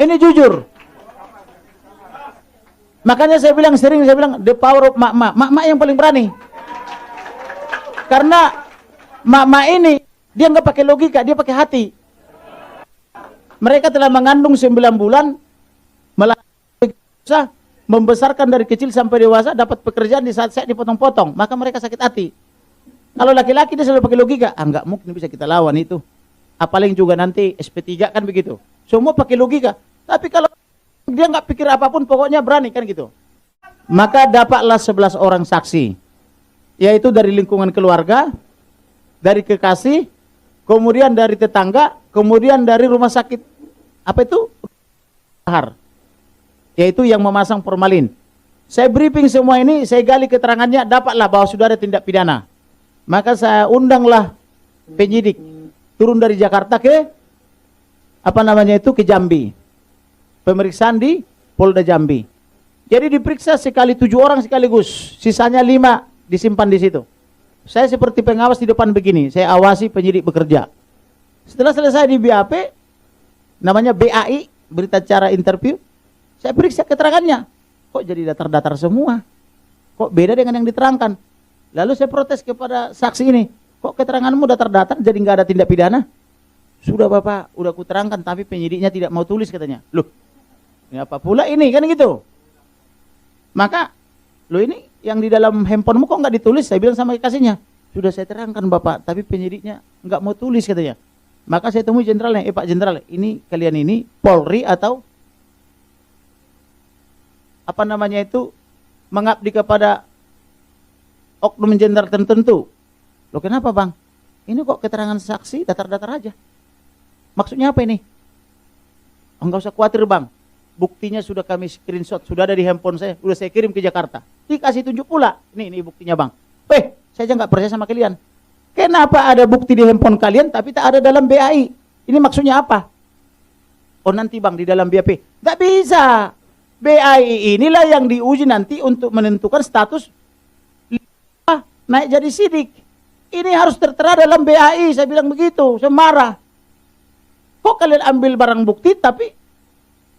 Ini jujur. Makanya saya bilang the power of mak-mak. Mak-mak yang paling berani. Karena mak-mak ini dia nggak pakai logika, dia pakai hati. Mereka telah mengandung 9 bulan, membesarkan dari kecil sampai dewasa, dapat pekerjaan di saat saya dipotong-potong, maka mereka sakit hati. Kalau laki-laki dia selalu pakai logika, nggak mungkin bisa kita lawan itu. Apalagi juga nanti SP3 kan begitu. Semua pakai logika. Tapi kalau dia nggak pikir apapun, pokoknya berani kan gitu. Maka dapatlah 11 orang saksi, yaitu dari lingkungan keluarga, dari kekasih, kemudian dari tetangga, kemudian dari rumah sakit. Apa itu? Yaitu yang memasang formalin. Saya briefing semua ini, saya gali keterangannya, dapatlah bahwa sudah ada tindak pidana. Maka saya undanglah penyidik turun dari Jakarta ke ke Jambi. Pemeriksaan di Polda Jambi. Jadi diperiksa sekali 7 orang sekaligus, sisanya 5 disimpan di situ. Saya seperti pengawas di depan begini, saya awasi penyidik bekerja. Setelah selesai di BAP, namanya BAI, berita acara interview, saya periksa keterangannya. Kok jadi datar-datar semua? Kok beda dengan yang diterangkan? Lalu saya protes kepada saksi ini, kok keteranganmu datar-datar jadi nggak ada tindak pidana? Sudah Bapak, udah kuterangkan, tapi penyidiknya tidak mau tulis katanya. Loh, ini apa pula ini, kan gitu. Maka, loh ini yang di dalam handphonemu kok nggak ditulis? Saya bilang sama kekasihnya, sudah saya terangkan Bapak, tapi penyidiknya nggak mau tulis katanya. Maka saya temui jenderalnya, Pak Jenderal, ini kalian ini Polri atau mengabdi kepada oknum jenderal tertentu. Loh kenapa Bang? Ini kok keterangan saksi datar-datar aja. Maksudnya apa ini? Enggak usah khawatir Bang, buktinya sudah kami screenshot, sudah ada di handphone saya, sudah saya kirim ke Jakarta. Dikasih tunjuk pula, ini buktinya Bang. Saya aja nggak percaya sama kalian. Kenapa ada bukti di handphone kalian tapi tak ada dalam BAI? Ini maksudnya apa? Oh nanti Bang di dalam BAP. Nggak bisa. BAI inilah yang diuji nanti untuk menentukan status naik jadi sidik. Ini harus tertera dalam BAI. Saya bilang begitu. Saya marah. Kok kalian ambil barang bukti tapi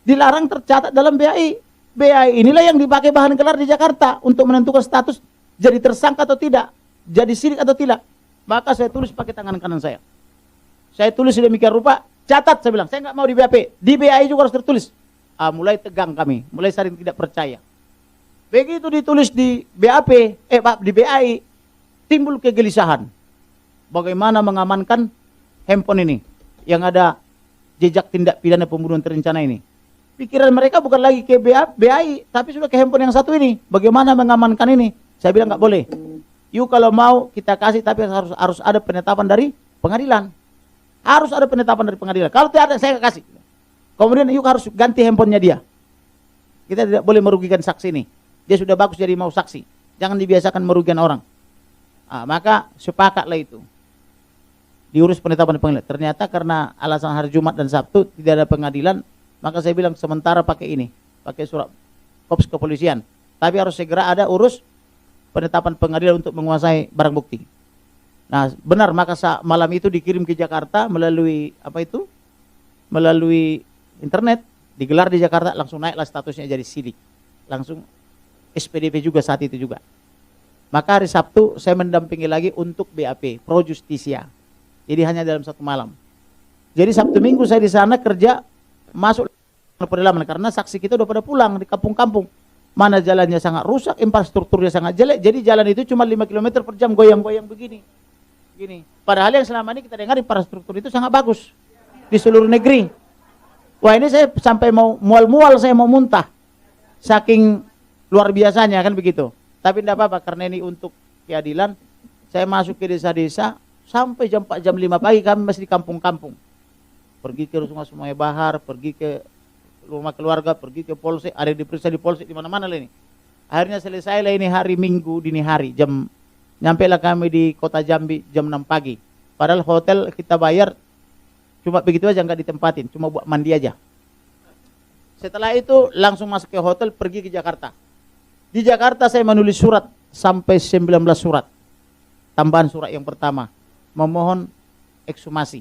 dilarang tercatat dalam BAI? BAI inilah yang dipakai bahan gelar di Jakarta untuk menentukan status jadi tersangka atau tidak, jadi sidik atau tidak. Maka saya tulis pakai tangan kanan saya. Saya tulis sedemikian rupa, catat saya bilang, saya nggak mau di BAP, di BAI juga harus tertulis. Mulai tegang kami, mulai saling tidak percaya. Begitu ditulis di BAP, di BAI, timbul kegelisahan. Bagaimana mengamankan handphone ini yang ada jejak tindak pidana pembunuhan terencana ini? Pikiran mereka bukan lagi ke BAI, tapi sudah ke handphone yang satu ini. Bagaimana mengamankan ini? Saya bilang nggak boleh. Yuk kalau mau kita kasih, tapi harus ada penetapan dari pengadilan. Harus ada penetapan dari pengadilan. Kalau tidak ada, saya nggak kasih. Kemudian yuk harus ganti handphonenya dia. Kita tidak boleh merugikan saksi ini. Dia sudah bagus jadi mau saksi. Jangan dibiasakan merugikan orang. Maka sepakatlah itu. Diurus penetapan di pengadilan. Ternyata karena alasan hari Jumat dan Sabtu tidak ada pengadilan, maka saya bilang sementara pakai ini. Pakai surat kops kepolisian. Tapi harus segera ada urus penetapan pengadilan untuk menguasai barang bukti. Nah, benar, maka malam itu dikirim ke Jakarta melalui melalui internet, digelar di Jakarta, langsung naiklah statusnya jadi sidik. Langsung SPDP juga saat itu juga. Maka hari Sabtu saya mendampingi lagi untuk BAP, Pro Justisia. Jadi hanya dalam satu malam. Jadi Sabtu Minggu saya di sana kerja, masuk ke pedalaman karena saksi kita udah pada pulang di kampung-kampung. Mana jalannya sangat rusak, infrastrukturnya sangat jelek. Jadi jalan itu cuma 5 km per jam goyang-goyang begini. Padahal yang selama ini kita dengar infrastruktur itu sangat bagus di seluruh negeri. Wah ini saya sampai mau mual-mual, saya mau muntah. Saking luar biasanya kan begitu. Tapi tidak apa-apa karena ini untuk keadilan. Saya masuk ke desa-desa sampai jam 4 jam 5 pagi kami masih di kampung-kampung. Pergi ke Sungai Bahar, pergi ke rumah keluarga, pergi ke polsek, ada yang diperiksa di polsek di mana-mana lah ini. Akhirnya selesai lah ini hari Minggu dini hari, nyampe lah kami di kota Jambi jam 6 pagi. Padahal hotel kita bayar cuma begitu aja, nggak ditempatin, cuma buat mandi aja. Setelah itu langsung masuk ke hotel, pergi ke Jakarta. Di Jakarta saya menulis surat sampai 19 surat. Tambahan surat yang pertama, memohon ekshumasi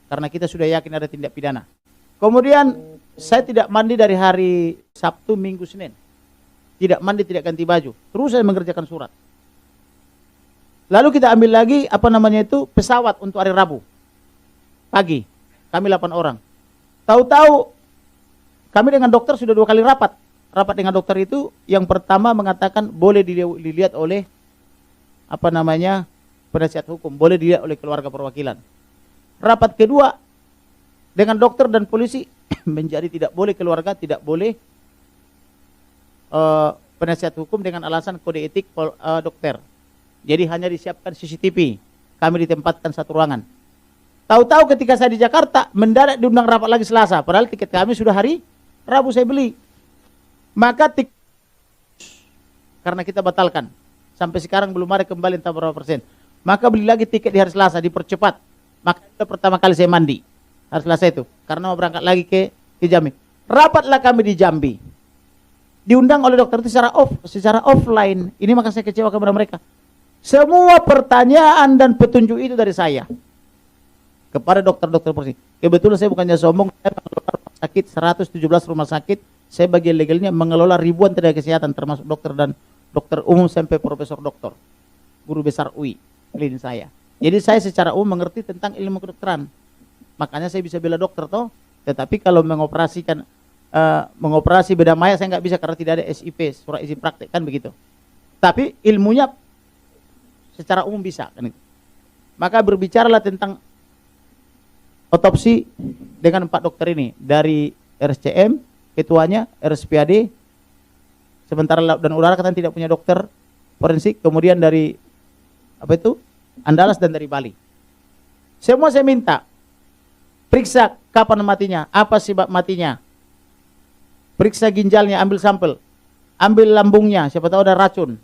karena kita sudah yakin ada tindak pidana. Kemudian Saya tidak mandi dari hari Sabtu, Minggu, Senin. Tidak mandi, tidak ganti baju. Terus saya mengerjakan surat. Lalu kita ambil lagi pesawat untuk hari Rabu. Pagi. Kami 8 orang. Tahu-tahu kami dengan dokter sudah 2 kali rapat. Rapat dengan dokter itu yang pertama mengatakan boleh dilihat oleh penasihat hukum, boleh dilihat oleh keluarga perwakilan. Rapat kedua dengan dokter dan polisi menjadi tidak boleh keluarga, tidak boleh penasihat hukum dengan alasan kode etik dokter. Jadi hanya disiapkan CCTV. Kami ditempatkan satu ruangan. Tahu-tahu ketika saya di Jakarta, mendadak diundang rapat lagi Selasa. Padahal tiket kami sudah hari Rabu saya beli. Maka karena kita batalkan. Sampai sekarang belum ada kembali entah berapa persen. Maka beli lagi tiket di hari Selasa, dipercepat. Maka itu pertama kali saya mandi. Hari Selasa itu. Karena mau berangkat lagi ke Jambi. Rapatlah kami di Jambi. Diundang oleh dokter itu secara offline. Ini maka saya kecewa kepada mereka. Semua pertanyaan dan petunjuk itu dari saya. Kepada dokter-dokter polisi. Kebetulan saya bukannya sombong. Saya mengelola rumah sakit, 117 rumah sakit. Saya bagian legalnya mengelola ribuan tenaga kesehatan. Termasuk dokter dan dokter umum sampai profesor doktor. Guru besar UI. Klin saya. Jadi saya secara umum mengerti tentang ilmu kedokteran. Makanya saya bisa bela dokter toh. Tetapi kalau mengoperasi bedah maya saya nggak bisa karena tidak ada SIP, surat izin praktek kan begitu. Tapi ilmunya secara umum bisa kan itu. Maka berbicaralah tentang otopsi dengan 4 dokter ini dari RSCM, ketuanya RSPAD, sementara Laut dan Udara katanya tidak punya dokter forensik, kemudian dari Andalas dan dari Bali. Semua saya minta periksa kapan matinya, apa sebab matinya, periksa ginjalnya, ambil sampel, ambil lambungnya, siapa tahu ada racun,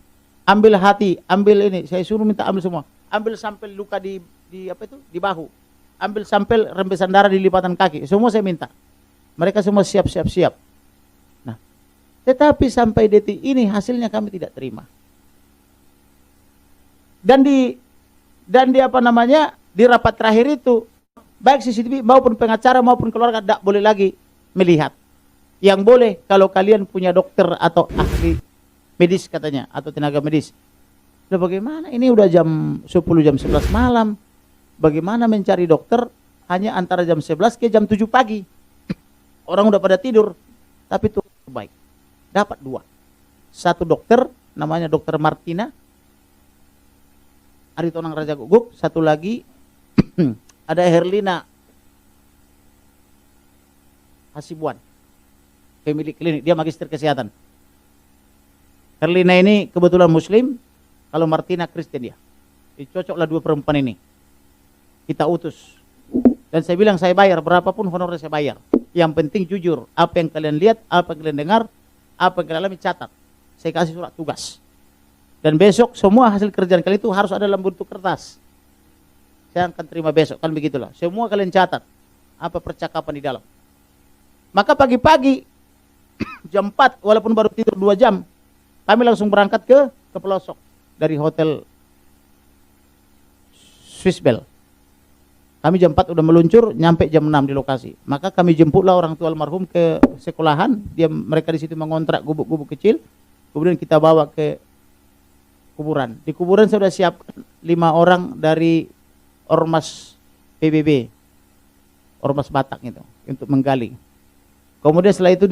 ambil hati, ambil ini, saya suruh minta ambil semua, ambil sampel luka di bahu, ambil sampel rembesan darah di lipatan kaki, semua saya minta. Mereka semua siap. Nah, tetapi sampai detik ini hasilnya kami tidak terima. Dan di rapat terakhir itu baik CCTV maupun pengacara maupun keluarga tidak boleh lagi melihat. Yang boleh kalau kalian punya dokter atau ahli medis katanya atau tenaga medis. Loh bagaimana? Ini udah jam 10 jam 11 malam. Bagaimana mencari dokter hanya antara jam 11 ke jam 7 pagi. Orang udah pada tidur. Tapi itu baik. Dapat 2. Satu dokter namanya Dokter Martina Aritonang Raja Guguk, satu lagi ada Herlina Hasibuan, pemilik klinik, dia magister kesehatan. Herlina ini kebetulan Muslim, kalau Martina Kristen dia. Cocoklah 2 perempuan ini. Kita utus. Dan saya bilang saya bayar, berapapun honornya saya bayar. Yang penting jujur, apa yang kalian lihat, apa yang kalian dengar, apa yang kalian alami catat. Saya kasih surat tugas. Dan besok semua hasil kerjaan kalian itu harus ada dalam bentuk kertas. Saya akan terima besok, kan begitulah. Semua kalian catat apa percakapan di dalam. Maka pagi-pagi jam 4 walaupun baru tidur 2 jam, kami langsung berangkat ke pelosok dari hotel Swissbell. Kami jam 4 udah meluncur, nyampe jam 6 di lokasi. Maka kami jemputlah orang tua almarhum ke sekolahan. Mereka di situ mengontrak gubuk-gubuk kecil. Kemudian kita bawa ke kuburan. Di kuburan saya sudah siapkan 5 orang dari Ormas PBB, Ormas Batak itu, untuk menggali. Kemudian setelah itu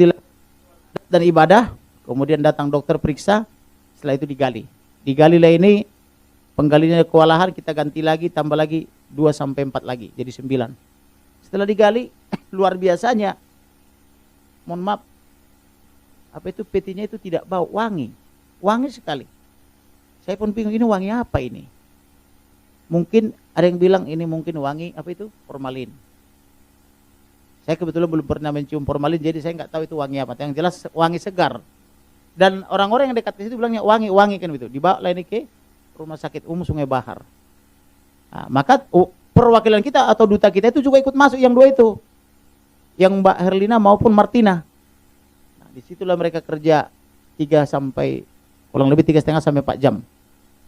dan ibadah, kemudian datang dokter periksa, setelah itu digali. Digalilah ini, penggalinya kewalahan, kita ganti lagi, tambah lagi 2-4 lagi, jadi 9. Setelah digali, luar biasanya, mohon maaf, petinya itu tidak bau, wangi sekali. Saya pun bingung, ini wangi apa ini? Mungkin ada yang bilang ini mungkin wangi formalin. Saya kebetulan belum pernah mencium formalin, jadi saya nggak tahu itu wangi apa. Yang jelas wangi segar. Dan orang-orang yang dekat ke situ bilangnya wangi kan itu. Dibawa lah ini ke Rumah Sakit Umum Sungai Bahar. Nah, maka perwakilan kita atau duta kita itu juga ikut masuk yang 2 itu, yang Mbak Herlina maupun Martina. Nah, disitulah mereka kerja 3,5 sampai 4 jam.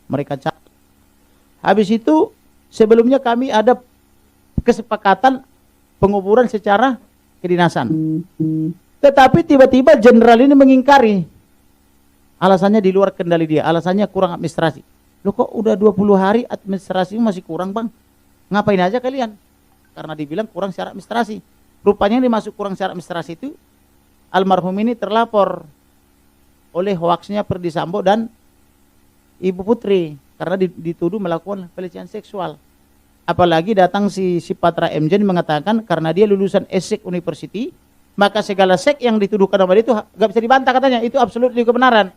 Mereka catat. Habis itu sebelumnya kami ada kesepakatan penguburan secara kedinasan. Tetapi tiba-tiba jenderal ini mengingkari. Alasannya di luar kendali dia, alasannya kurang administrasi. Loh kok udah 20 hari administrasi masih kurang bang? Ngapain aja kalian? Karena dibilang kurang secara administrasi. Rupanya yang dimasuk kurang secara administrasi itu, almarhum ini terlapor oleh hoaxnya Ferdy Sambo dan Ibu Putri. Karena dituduh melakukan pelecehan seksual. Apalagi datang si Patra MJ mengatakan karena dia lulusan ESSEC University, maka segala sek yang dituduhkan sama dia itu gak bisa dibantah katanya. Itu absolut kebenaran.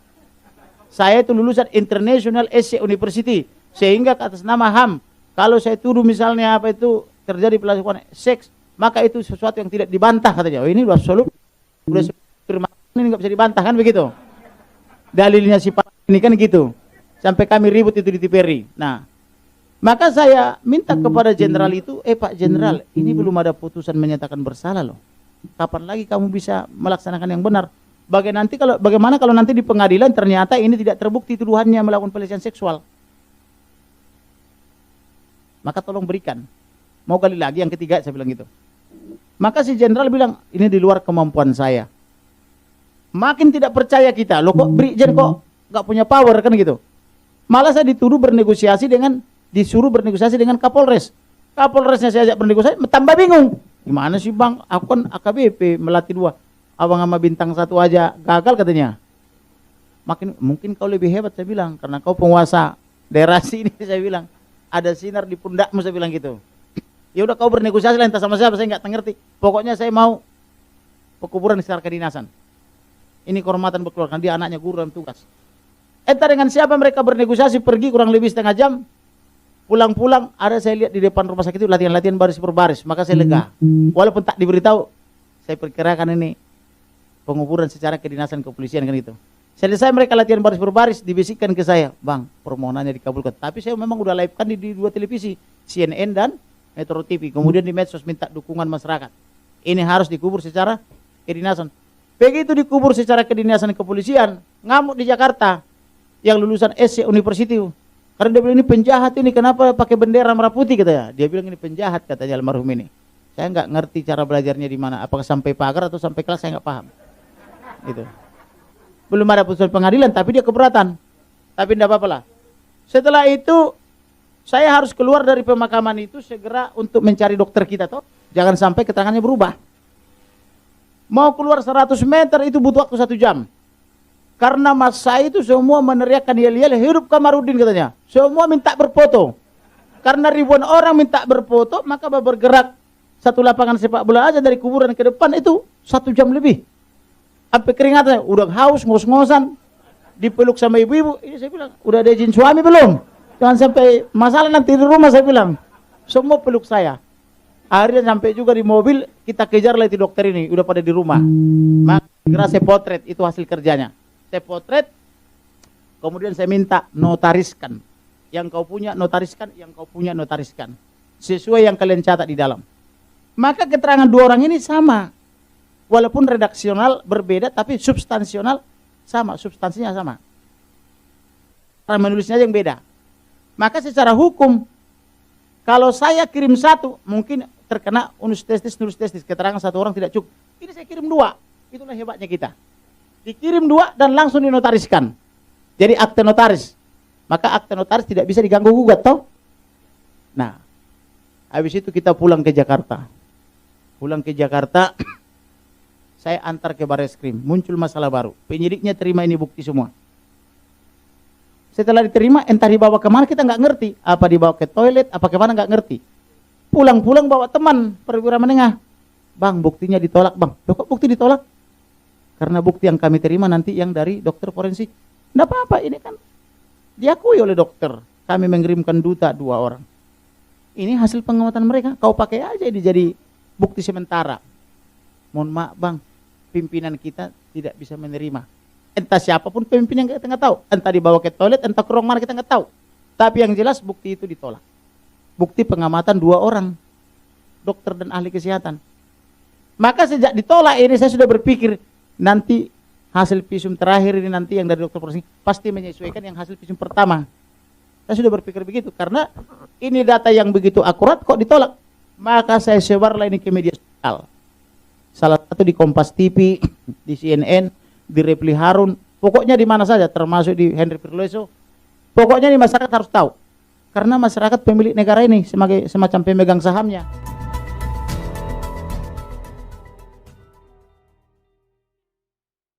Saya itu lulusan International ESSEC University. Sehingga atas nama HAM, kalau saya tuduh misalnya apa itu terjadi pelecehan seks, maka itu sesuatu yang tidak dibantah katanya. Oh ini absolut. Udah ini gak bisa dibantah kan begitu. Dalilnya si Patra ini kan gitu. Sampai kami ribut itu di TVRI. Nah, maka saya minta kepada jenderal itu, Pak Jenderal, ini belum ada putusan menyatakan bersalah loh. Kapan lagi kamu bisa melaksanakan yang benar? Bagaimana kalau nanti di pengadilan ternyata ini tidak terbukti tuduhannya melakukan pelecehan seksual? Maka tolong berikan. Mau kali lagi yang ketiga saya bilang gitu. Maka si jenderal bilang, ini di luar kemampuan saya. Makin tidak percaya kita. Loh kok Brigjen kok gak punya power kan gitu. Malah saya disuruh bernegosiasi dengan Kapolres. Kapolresnya saya ajak bernegosiasi, tambah bingung. Gimana sih bang, aku kan AKBP melatih 2. Abang sama bintang 1 aja gagal katanya. Mungkin kau lebih hebat saya bilang, karena kau penguasa daerah sini saya bilang. Ada sinar di pundakmu saya bilang gitu. Ya udah kau bernegosiasi lah entah sama siapa, saya nggak ngerti. Pokoknya saya mau pekuburan secara kedinasan. Ini kehormatan berkeluarga, dia anaknya guru dalam tugas. Entah dengan siapa mereka bernegosiasi, pergi kurang lebih setengah jam. Pulang-pulang ada saya lihat di depan rumah sakit itu latihan-latihan baris per baris. Maka saya lega. Walaupun tak diberitahu, saya perkirakan ini penguburan secara kedinasan kepolisian kan itu. Selesai mereka latihan baris per baris, dibisikkan ke saya, bang permohonannya dikabulkan. Tapi saya memang udah live kan di 2 televisi, CNN dan Metro TV. Kemudian di medsos minta dukungan masyarakat. Ini harus dikubur secara kedinasan. Begitu dikubur secara kedinasan kepolisian, ngamuk di Jakarta yang lulusan ESSEC University. Karena dia bilang ini penjahat ini, kenapa pakai bendera merah putih katanya. Dia bilang ini penjahat katanya almarhum ini. Saya nggak ngerti cara belajarnya di mana, apakah sampai pagar atau sampai kelas saya nggak paham. Gitu. Belum ada putusan pengadilan, tapi dia keberatan. Tapi tidak apa-apa lah. Setelah itu saya harus keluar dari pemakaman itu segera untuk mencari dokter kita toh. Jangan sampai keterangannya berubah. Mau keluar 100 meter itu butuh waktu 1 jam. Karena masa itu semua meneriakkan yel-yel, hidup Kamarudin katanya. Semua minta berfoto. Karena ribuan orang minta berfoto, maka bergerak satu lapangan sepak bola aja dari kuburan ke depan itu 1 jam lebih. Sampai keringatnya, udah haus, ngos-ngosan, dipeluk sama ibu-ibu. Ini saya bilang, udah ada izin suami belum? Jangan sampai masalah nanti di rumah saya bilang. Semua peluk saya. Akhirnya sampai juga di mobil, kita kejar lah itu dokter ini, udah pada di rumah. Maka segera saya potret, itu hasil kerjanya. Saya potret, kemudian saya minta notariskan. Yang kau punya notariskan, yang kau punya notariskan. Sesuai yang kalian catat di dalam. Maka keterangan 2 orang ini sama. Walaupun redaksional berbeda, tapi substansional sama, substansinya sama. Cara menulisnya yang beda. Maka secara hukum, kalau saya kirim 1, mungkin terkena unus testis, keterangan 1 orang tidak cukup. Ini saya kirim 2, itulah hebatnya kita. Dikirim 2 dan langsung dinotariskan. Jadi akte notaris. Maka akte notaris tidak bisa diganggu gugat toh. Nah, habis itu kita pulang ke Jakarta. Pulang ke Jakarta, saya antar ke Barreskrim. Muncul masalah baru. Penyidiknya terima ini bukti semua. Setelah diterima, entah dibawa kemana kita nggak ngerti. Apa dibawa ke toilet, apa kemana nggak ngerti. Pulang-pulang bawa teman perwira menengah. Bang, buktinya ditolak bang. Loh kok bukti ditolak? Karena bukti yang kami terima nanti yang dari dokter forensik. Tidak apa-apa, ini kan diakui oleh dokter. Kami mengirimkan duta 2 orang. Ini hasil pengamatan mereka. Kau pakai aja ini jadi bukti sementara. Mohon maaf bang, pimpinan kita tidak bisa menerima. Entah siapapun pemimpin yang kita nggak tahu. Entah dibawa ke toilet, entah ke ruang mana kita nggak tahu. Tapi yang jelas bukti itu ditolak. Bukti pengamatan 2 orang. Dokter dan ahli kesehatan. Maka sejak ditolak ini saya sudah berpikir, nanti hasil visum terakhir ini nanti yang dari dokter forensik pasti menyesuaikan yang hasil visum pertama. Saya sudah berpikir begitu karena ini data yang begitu akurat kok ditolak. Maka saya sebarlah ini ke media sosial. salah satu di Kompas TV, di CNN, di Repli Harun, pokoknya di mana saja, termasuk di Henry Firleso. Pokoknya di masyarakat harus tahu. Karena masyarakat pemilik negara ini sebagai semacam pemegang sahamnya.